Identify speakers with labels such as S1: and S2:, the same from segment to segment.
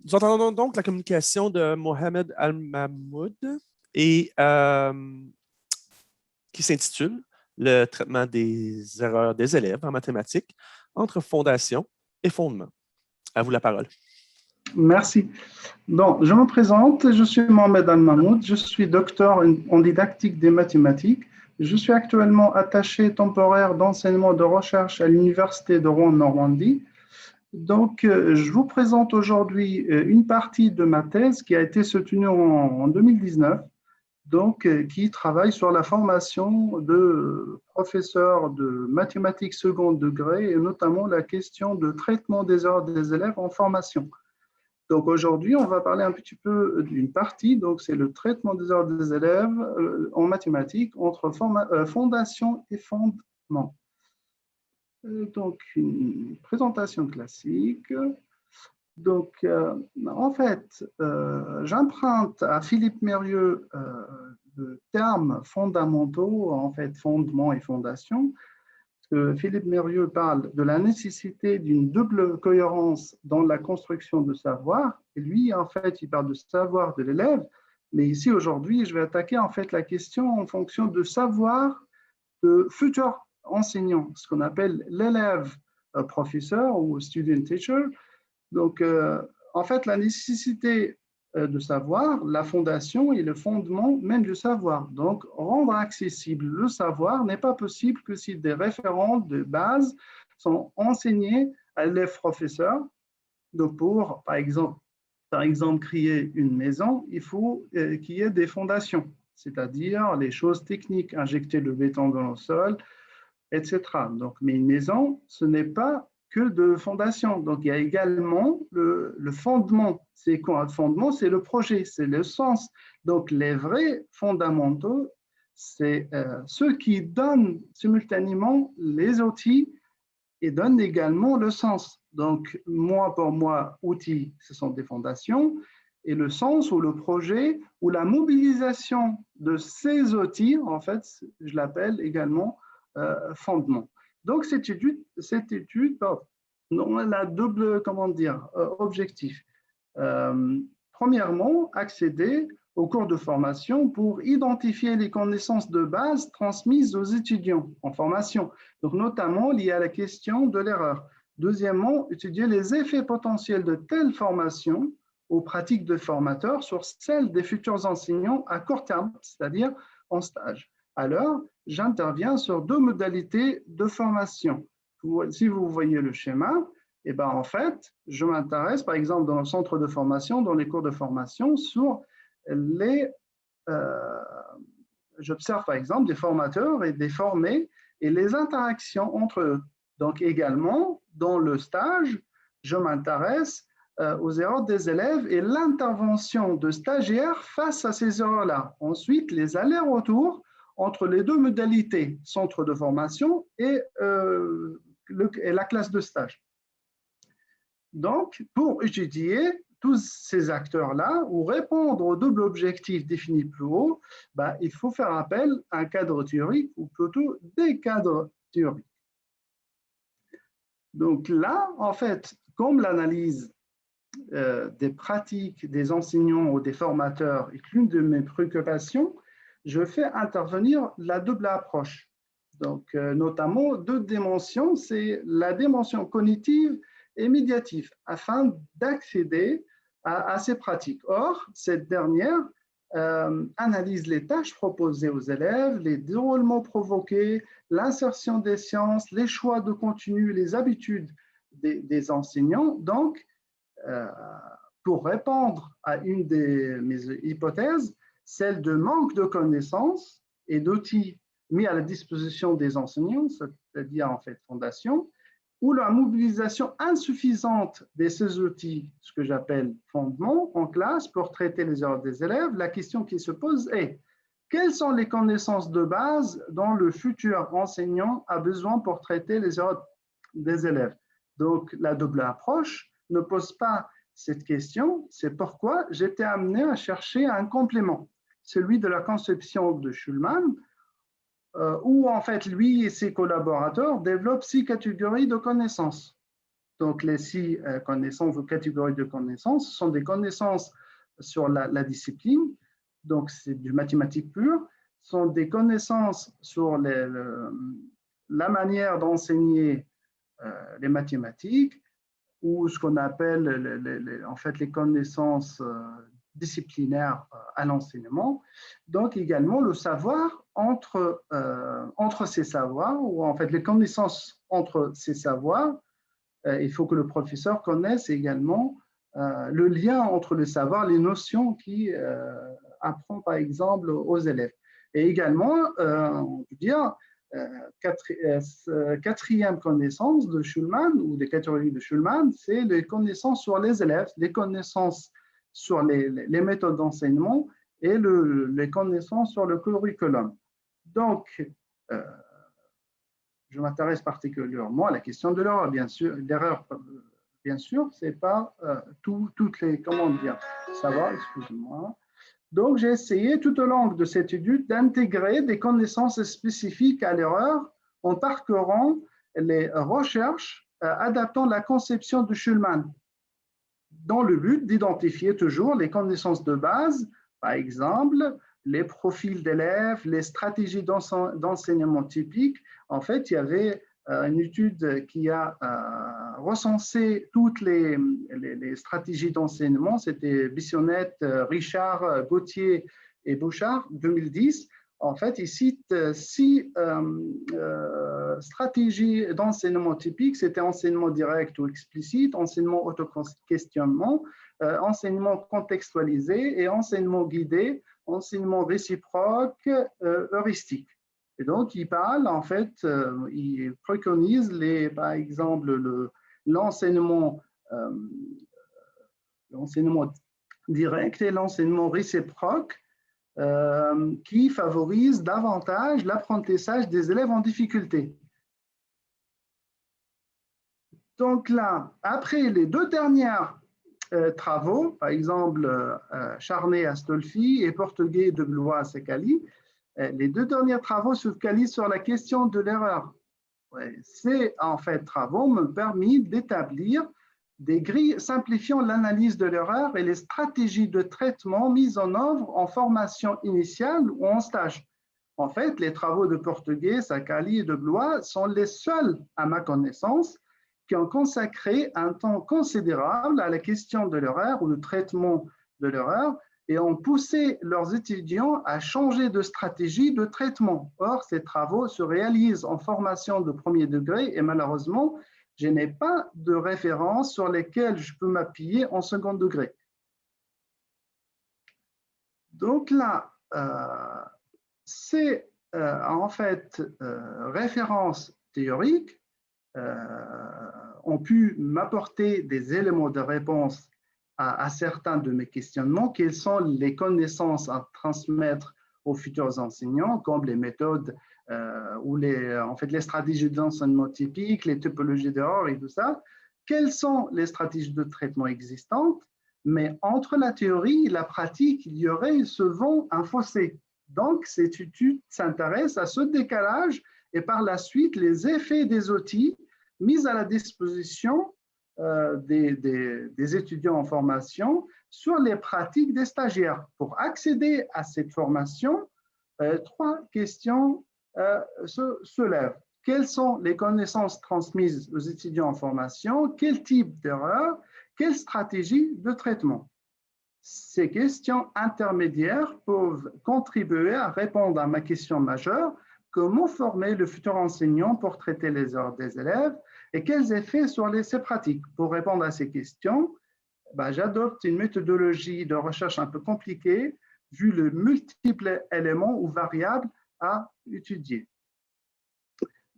S1: Nous entendons donc la communication de Mohamed Al-Mahmoud et qui s'intitule Le traitement des erreurs des élèves en mathématiques entre fondation et fondement. À vous la parole.
S2: Merci. Donc, je me présente, je suis Mohamed Al-Mahmoud, je suis docteur en didactique des mathématiques. Je suis actuellement attaché temporaire d'enseignement de recherche à l'Université de Rouen-Normandie. Donc, je vous présente aujourd'hui une partie de ma thèse qui a été soutenue en 2019, donc, qui travaille sur la formation de professeurs de mathématiques second degré et notamment la question de traitement des erreurs des élèves en formation. Donc, aujourd'hui, on va parler un petit peu d'une partie, donc c'est le traitement des erreurs des élèves en mathématiques entre fondation et fondement. Donc, une présentation classique. Donc, en fait, j'emprunte à Philippe Mérieux le terme fondamentaux, en fait, fondement et fondation. Philippe Mérieux parle de la nécessité d'une double cohérence dans la construction de savoir. Et lui, en fait, il parle de savoir de l'élève. Mais ici, aujourd'hui, je vais attaquer, en fait, la question en fonction de savoir de futurs enseignants, ce qu'on appelle l'élève professeur ou student teacher. Donc, en fait, la nécessité de savoir, la fondation et le fondement même du savoir. Donc, rendre accessible le savoir n'est pas possible que si des référents de base sont enseignés à l'élève professeur. Donc, pour, par exemple, créer une maison, il faut qu'il y ait des fondations, c'est-à-dire les choses techniques, injecter le béton dans le sol, etc. Donc, mais une maison, ce n'est pas que de fondation. Donc, il y a également le fondement. C'est quoi un fondement? C'est le projet, c'est le sens. Donc, les vrais fondamentaux, c'est ceux qui donnent simultanément les outils et donnent également le sens. Donc, pour moi, outils, ce sont des fondations. Et le sens ou le projet ou la mobilisation de ces outils, en fait, je l'appelle également fondement. Donc, cette étude elle a double, objectif. Premièrement, accéder aux cours de formation pour identifier les connaissances de base transmises aux étudiants en formation, donc notamment liées à la question de l'erreur. Deuxièmement, étudier les effets potentiels de telle formation aux pratiques de formateurs sur celles des futurs enseignants à court terme, c'est-à-dire en stage. Alors, j'interviens sur deux modalités de formation. Si vous voyez le schéma, et ben en fait, je m'intéresse, par exemple, dans le centre de formation, dans les cours de formation, sur j'observe, par exemple, des formateurs et des formés et les interactions entre eux. Donc, également, dans le stage, je m'intéresse aux erreurs des élèves et l'intervention de stagiaires face à ces erreurs-là. Ensuite, les allers-retours entre les deux modalités, centre de formation et la classe de stage. Donc, pour étudier tous ces acteurs-là ou répondre au double objectif défini plus haut, il faut faire appel à un cadre théorique ou plutôt des cadres théoriques. Donc là, en fait, comme l'analyse des pratiques des enseignants ou des formateurs est l'une de mes préoccupations, je fais intervenir la double approche. Donc, notamment deux dimensions, c'est la dimension cognitive et médiative, afin d'accéder à ces pratiques. Or, cette dernière analyse les tâches proposées aux élèves, les déroulements provoqués, l'insertion des sciences, les choix de contenu, les habitudes des enseignants. Donc, pour répondre à une de mes hypothèses, celle de manque de connaissances et d'outils mis à la disposition des enseignants, c'est-à-dire en fait fondation, ou la mobilisation insuffisante de ces outils, ce que j'appelle fondement, en classe pour traiter les erreurs des élèves. La question qui se pose est: quelles sont les connaissances de base dont le futur enseignant a besoin pour traiter les erreurs des élèves? Donc, la double approche ne pose pas cette question, c'est pourquoi j'étais amené à chercher un complément, celui de la conception de Schulman, où en fait lui et ses collaborateurs développent 6 catégories de connaissances. Donc, les 6 connaissances ou catégories de connaissances sont des connaissances sur la discipline, donc c'est du mathématique pur, sont des connaissances sur la manière d'enseigner les mathématiques, ou ce qu'on appelle en fait les connaissances disciplinaires à l'enseignement. Donc également le savoir entre ces savoirs, ou en fait les connaissances entre ces savoirs. Il faut que le professeur connaisse également le lien entre le savoir, les notions qu'il apprend par exemple aux élèves. Et également, on peut dire, quatrième connaissance de Schulman, ou des catégories de Schulman, c'est les connaissances sur les élèves, les connaissances sur les méthodes d'enseignement et les connaissances sur le curriculum. Donc, je m'intéresse particulièrement à la question de l'erreur, bien sûr. L'erreur, bien sûr, c'est pas toutes les, comment dire, ça va, excusez-moi. Donc, j'ai essayé tout au long de cette étude d'intégrer des connaissances spécifiques à l'erreur en parcourant les recherches adaptant la conception de Schulman, dans le but d'identifier toujours les connaissances de base, par exemple, les profils d'élèves, les stratégies d'enseignement typiques. En fait, il y avait une étude qui a recensé toutes les stratégies d'enseignement. C'était Bissonnette, Richard, Gauthier et Bouchard, 2010. En fait, ils citent 6 stratégies d'enseignement typiques. C'était enseignement direct ou explicite, enseignement auto-questionnement, enseignement contextualisé et enseignement guidé, enseignement réciproque, heuristique. Et donc, il parle, en fait, il préconise, par exemple, l'enseignement direct et l'enseignement réciproque qui favorise davantage l'apprentissage des élèves en difficulté. Donc là, après les 2 dernières travaux, par exemple Charnay-Astolfi et Portugais-de-Blois-Secali, les 2 derniers travaux se focalisent sur la question de l'erreur. Ces en fait travaux m'ont permis d'établir des grilles simplifiant l'analyse de l'erreur et les stratégies de traitement mises en œuvre en formation initiale ou en stage. En fait, les travaux de Portugais, Secali et de Blois sont les seuls, à ma connaissance, qui ont consacré un temps considérable à la question de l'erreur ou le traitement de l'erreur et ont poussé leurs étudiants à changer de stratégie de traitement. Or, ces travaux se réalisent en formation de premier degré et malheureusement, je n'ai pas de références sur lesquelles je peux m'appuyer en second degré. Donc là, ces en fait références théoriques ont pu m'apporter des éléments de réponse à certains de mes questionnements. Quelles sont les connaissances à transmettre aux futurs enseignants, comme les méthodes ou en fait, les stratégies d'enseignement typiques, les typologies d'erreurs et tout ça. Quelles sont les stratégies de traitement existantes? Mais entre la théorie et la pratique, il y aurait souvent un fossé. Donc, cette étude s'intéresse à ce décalage et par la suite, les effets des outils mis à la disposition des étudiants en formation sur les pratiques des stagiaires. Pour accéder à cette formation, 3 questions se lèvent. Quelles sont les connaissances transmises aux étudiants en formation? Quel type d'erreur? Quelle stratégie de traitement? Ces questions intermédiaires peuvent contribuer à répondre à ma question majeure: comment former le futur enseignant pour traiter les erreurs des élèves et quels effets sur ces pratiques? Pour répondre à ces questions, j'adopte une méthodologie de recherche un peu compliquée vu les multiples éléments ou variables à étudier.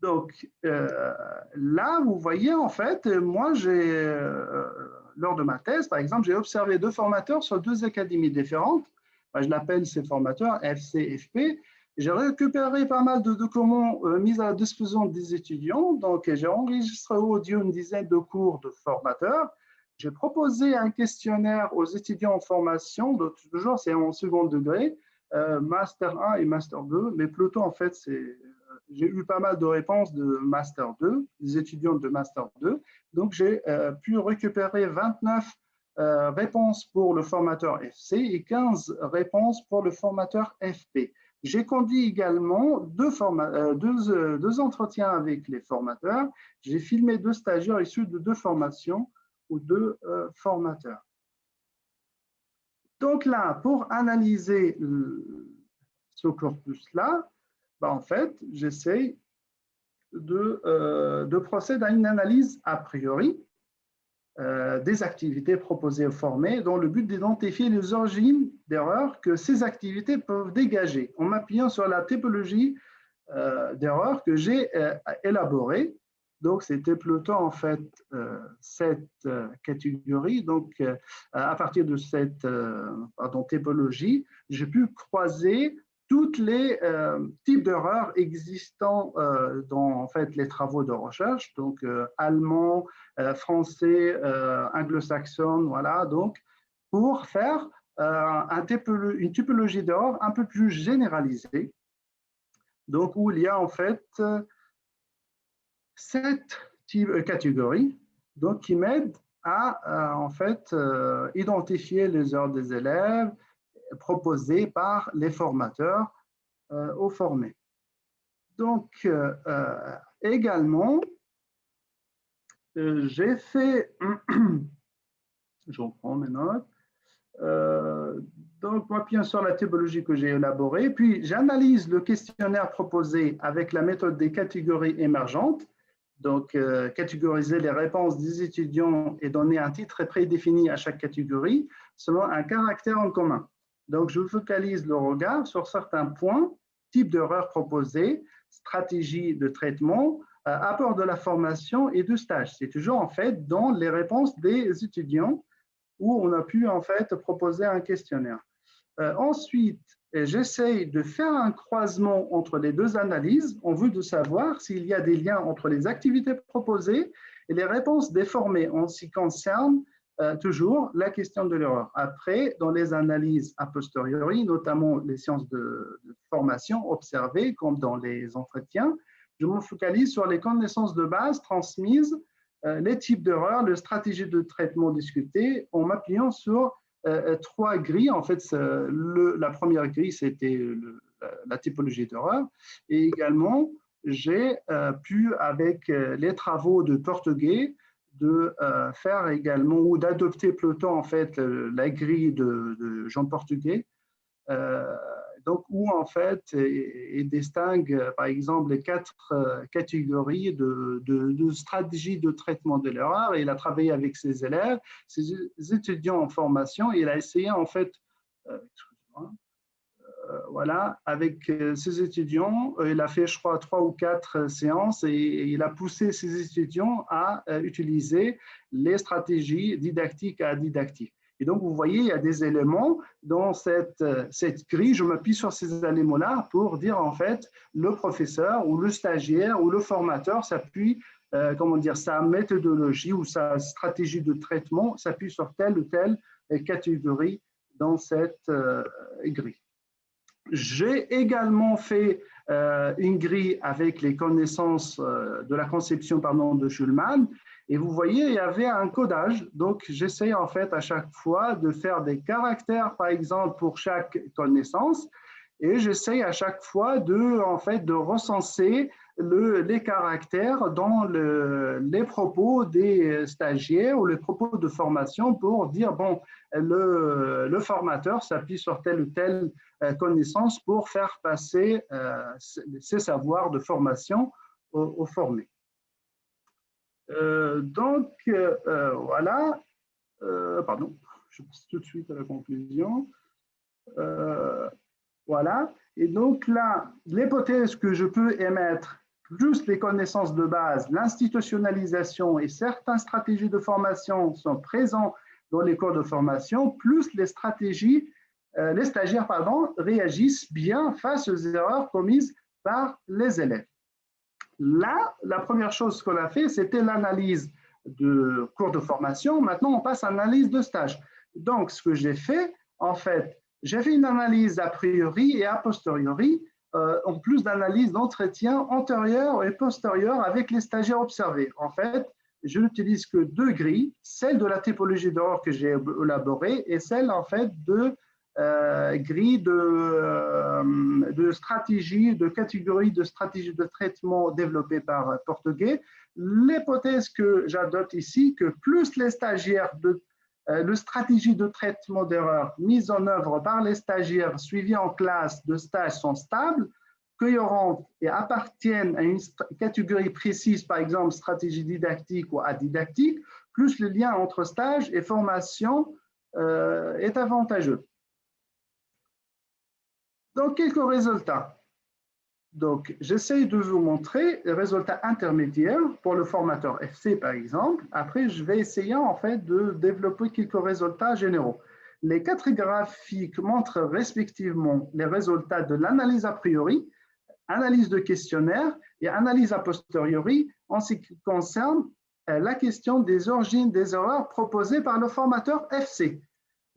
S2: Donc là, vous voyez, en fait, moi, lors de ma thèse, par exemple, j'ai observé 2 formateurs sur 2 académies différentes. Je l'appelle ces formateurs FC, FP. J'ai récupéré pas mal de documents mis à la disposition des étudiants. Donc, j'ai enregistré audio une dizaine de cours de formateurs. J'ai proposé un questionnaire aux étudiants en formation, donc toujours c'est en second degré, Master 1 et Master 2, mais plutôt en fait c'est j'ai eu pas mal de réponses de Master 2, des étudiants de Master 2. Donc, j'ai pu récupérer 29 réponses pour le formateur FC et 15 réponses pour le formateur FP. J'ai conduit également deux entretiens avec les formateurs. J'ai filmé 2 stagiaires issus de 2 formations ou 2 formateurs. Donc là, pour analyser ce corpus-là, en fait, j'essaie de procéder à une analyse a priori des activités proposées ou formées dans le but d'identifier les origines d'erreurs que ces activités peuvent dégager en m'appuyant sur la typologie d'erreurs que j'ai élaborée. Donc, c'était plutôt en fait cette catégorie. Donc, à partir de cette typologie, j'ai pu croiser tous les types d'erreurs existants dans en fait, les travaux de recherche, donc allemand, français, anglo-saxon, voilà, donc pour faire une typologie d'erreurs un peu plus généralisée, donc où il y a en fait 7 catégories donc, qui m'aident à en fait identifier les erreurs des élèves proposées par les formateurs aux formés. Donc, également, j'ai fait, je reprends mes notes, donc, m'appuyant sur la typologie que j'ai élaborée, puis j'analyse le questionnaire proposé avec la méthode des catégories émergentes. Donc, catégoriser les réponses des étudiants et donner un titre prédéfini à chaque catégorie selon un caractère en commun. Donc, je focalise le regard sur certains points, type d'erreurs proposées, stratégie de traitement, apport de la formation et de stage. C'est toujours en fait dans les réponses des étudiants où on a pu en fait proposer un questionnaire. Ensuite, j'essaye de faire un croisement entre les 2 analyses en vue de savoir s'il y a des liens entre les activités proposées et les réponses des formés en ce qui concerne toujours la question de l'erreur. Après, dans les analyses a posteriori, notamment les sciences de formation observées, comme dans les entretiens, je me focalise sur les connaissances de base transmises, les types d'erreurs, les stratégies de traitement discutées, en m'appuyant sur 3 grilles. En fait, la première grille, c'était la typologie d'erreur. Et également, j'ai pu, avec les travaux de portugais, de faire également, ou d'adopter plutôt en fait la grille de Jean Portugais, donc où en fait il distingue par exemple les 4 catégories de stratégies de traitement de l'erreur. Il a travaillé avec ses élèves, ses étudiants en formation, et il a essayé en fait, voilà, avec ses étudiants, il a fait je crois 3 ou 4 séances et il a poussé ses étudiants à utiliser les stratégies didactiques à didactiques. Et donc, vous voyez, il y a des éléments dans cette grille. Je m'appuie sur ces éléments-là pour dire, en fait, le professeur ou le stagiaire ou le formateur s'appuie, comment dire, sa méthodologie ou sa stratégie de traitement s'appuie sur telle ou telle catégorie dans cette grille. J'ai également fait une grille avec les connaissances de la conception de Schulman. Et vous voyez, il y avait un codage. Donc, j'essaie en fait à chaque fois de faire des caractères, par exemple, pour chaque connaissance. Et j'essaie à chaque fois de recenser les caractères dans les propos des stagiaires ou les propos de formation pour dire, bon, le formateur s'appuie sur telle ou telle connaissance pour faire passer ses savoirs de formation aux formés. Donc, voilà, pardon, je passe tout de suite à la conclusion. Voilà, et donc là, l'hypothèse que je peux émettre, plus les connaissances de base, l'institutionnalisation et certaines stratégies de formation sont présents dans les cours de formation, plus les stagiaires réagissent bien face aux erreurs commises par les élèves. Là, la première chose qu'on a fait, c'était l'analyse de cours de formation. Maintenant, on passe à l'analyse de stage. Donc, ce que j'ai fait, en fait, j'ai fait une analyse a priori et a posteriori en plus d'analyse d'entretien antérieur et postérieur avec les stagiaires observés. En fait, je n'utilise que deux grilles, celle de la typologie d'erreur que j'ai élaborée et celle en fait de grille de stratégie, de catégorie de stratégie de traitement développée par Portugais. L'hypothèse que j'adopte ici, que plus les stagiaires de stratégie de traitement d'erreur mise en œuvre par les stagiaires suivis en classe de stage sont stables, cohérentes et appartiennent à une catégorie précise, par exemple stratégie didactique ou adidactique, plus le lien entre stage et formation est avantageux. Donc, quelques résultats. Donc, j'essaie de vous montrer les résultats intermédiaires pour le formateur FC, par exemple. Après, je vais essayer, en fait, de développer quelques résultats généraux. Les quatre graphiques montrent respectivement les résultats de l'analyse a priori, analyse de questionnaire et analyse a posteriori en ce qui concerne la question des origines des erreurs proposées par le formateur FC.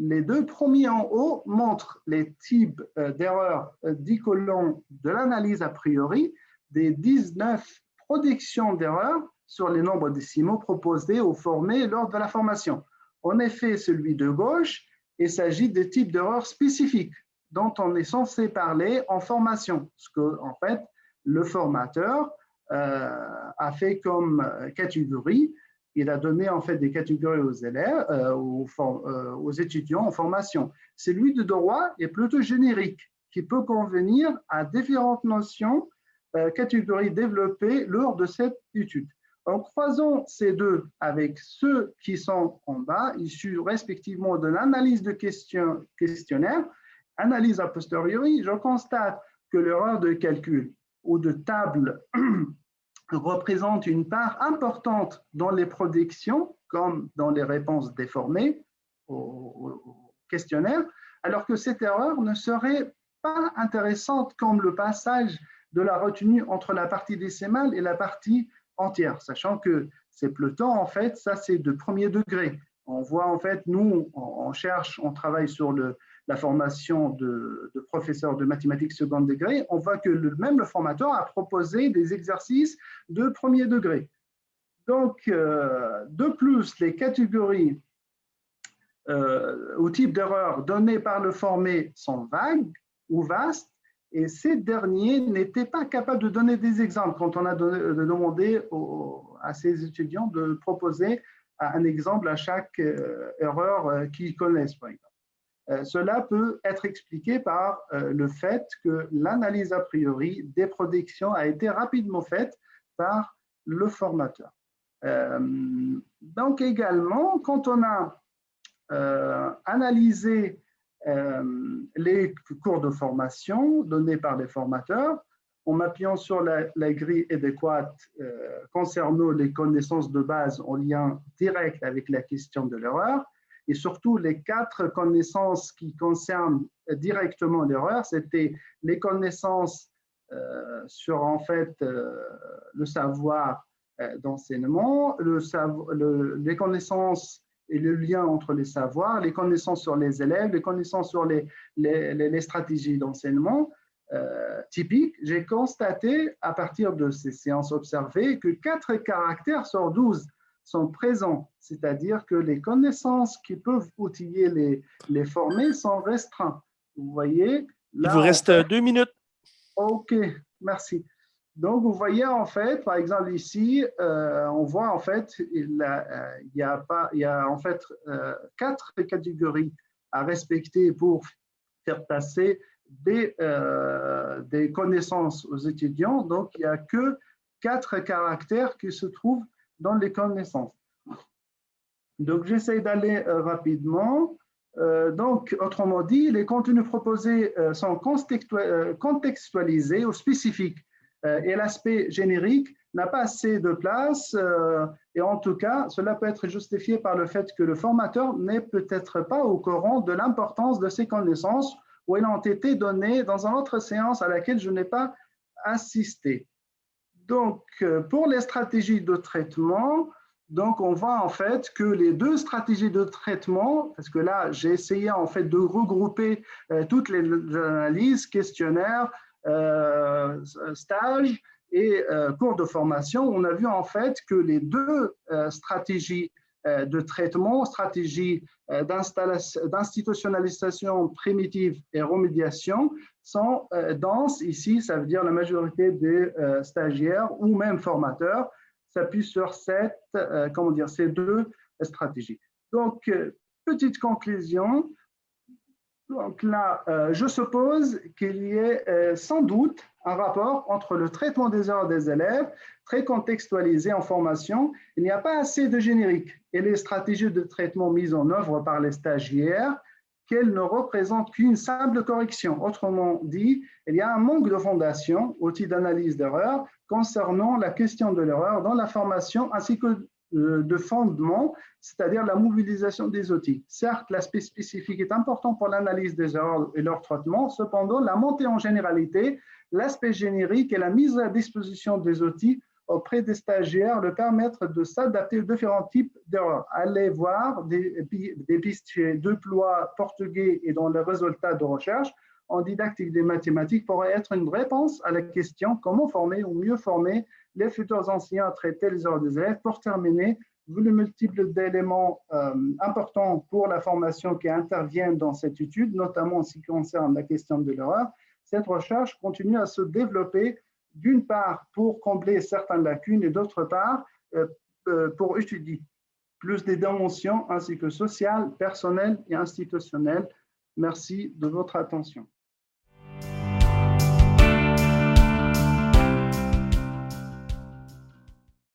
S2: Les deux premiers en haut montrent les types d'erreurs dicolons de l'analyse a priori des 19 productions d'erreurs sur les nombres décimaux proposés ou formés lors de la formation. En effet, celui de gauche, il s'agit de types d'erreurs spécifiques dont on est censé parler en formation, ce que, en fait, le formateur a fait comme catégorie. Il a donné en fait des catégories aux élèves, aux étudiants en formation. Celui de droit est plutôt générique, qui peut convenir à différentes notions, catégories développées lors de cette étude. En croisant ces deux avec ceux qui sont en bas, issus respectivement de l'analyse de questionnaire, analyse a posteriori, je constate que l'erreur de calcul ou de table représente une part importante dans les prédictions, comme dans les réponses déformées au questionnaire, alors que cette erreur ne serait pas intéressante comme le passage de la retenue entre la partie décimale et la partie entière, sachant que c'est plutôt, en fait, ça c'est de premier degré. On voit, en fait, nous, on cherche, on travaille sur la formation de professeurs de mathématiques second degré, on voit que même le formateur a proposé des exercices de premier degré. Donc, de plus, les catégories ou types d'erreurs données par le formé sont vagues ou vastes, et ces derniers n'étaient pas capables de donner des exemples quand on a demandé à ces étudiants de proposer un exemple à chaque erreur qu'ils connaissent, par exemple. Cela peut être expliqué par le fait que l'analyse a priori des prédictions a été rapidement faite par le formateur. Donc également, quand on a analysé les cours de formation donnés par les formateurs, en m'appuyant sur la grille adéquate concernant les connaissances de base en lien direct avec la question de l'erreur, et surtout les 4 connaissances qui concernent directement l'erreur, c'était les connaissances sur en fait le savoir d'enseignement, les connaissances et le lien entre les savoirs, les connaissances sur les élèves, les connaissances sur les stratégies d'enseignement typiques. J'ai constaté à partir de ces séances observées que 4 caractères sur 12 sont présents, c'est-à-dire que les connaissances qui peuvent outiller les formés sont restreintes. Vous voyez là,
S1: il vous reste 2 minutes.
S2: OK, merci. Donc, vous voyez en fait, par exemple ici, on voit en fait, il y a en fait 4 catégories à respecter pour faire passer des connaissances aux étudiants. Donc, il n'y a que 4 caractères qui se trouvent dans les connaissances. Donc, j'essaie d'aller rapidement. Donc, autrement dit, les contenus proposés sont contextualisés ou spécifiques. Et l'aspect générique n'a pas assez de place et en tout cas, cela peut être justifié par le fait que le formateur n'est peut-être pas au courant de l'importance de ces connaissances ou elles ont été données dans une autre séance à laquelle je n'ai pas assisté. Donc, pour les stratégies de traitement, donc on voit en fait que les 2 stratégies de traitement, parce que là, j'ai essayé en fait de regrouper toutes les analyses, questionnaires, stages et cours de formation, on a vu en fait que les deux stratégies de traitement, stratégie d'institutionnalisation primitive et remédiation sont denses. Ici, ça veut dire la majorité des stagiaires ou même formateurs s'appuient sur ces deux stratégies. Donc, petite conclusion. Donc là, je suppose qu'il y ait sans doute un rapport entre le traitement des erreurs des élèves, très contextualisé en formation. Il n'y a pas assez de générique et les stratégies de traitement mises en œuvre par les stagiaires, qu'elles ne représentent qu'une simple correction. Autrement dit, il y a un manque de fondation, outils d'analyse d'erreurs, concernant la question de l'erreur dans la formation ainsi que de fondement, c'est-à-dire la mobilisation des outils. Certes, l'aspect spécifique est important pour l'analyse des erreurs et leur traitement, cependant, la montée en généralité, l'aspect générique et la mise à disposition des outils auprès des stagiaires leur permettre de s'adapter aux différents types d'erreurs. Allez voir des pistes chez Deploy, Portugais et dans les résultats de recherche en didactique des mathématiques pourrait être une réponse à la question comment former ou mieux former les futurs enseignants à traiter les erreurs des élèves. Pour terminer, vu le multiple d'éléments importants pour la formation qui interviennent dans cette étude, notamment en ce qui concerne la question de l'erreur, cette recherche continue à se développer d'une part pour combler certaines lacunes et d'autre part pour étudier plus des dimensions ainsi que sociales, personnelles et institutionnelles. Merci de votre attention.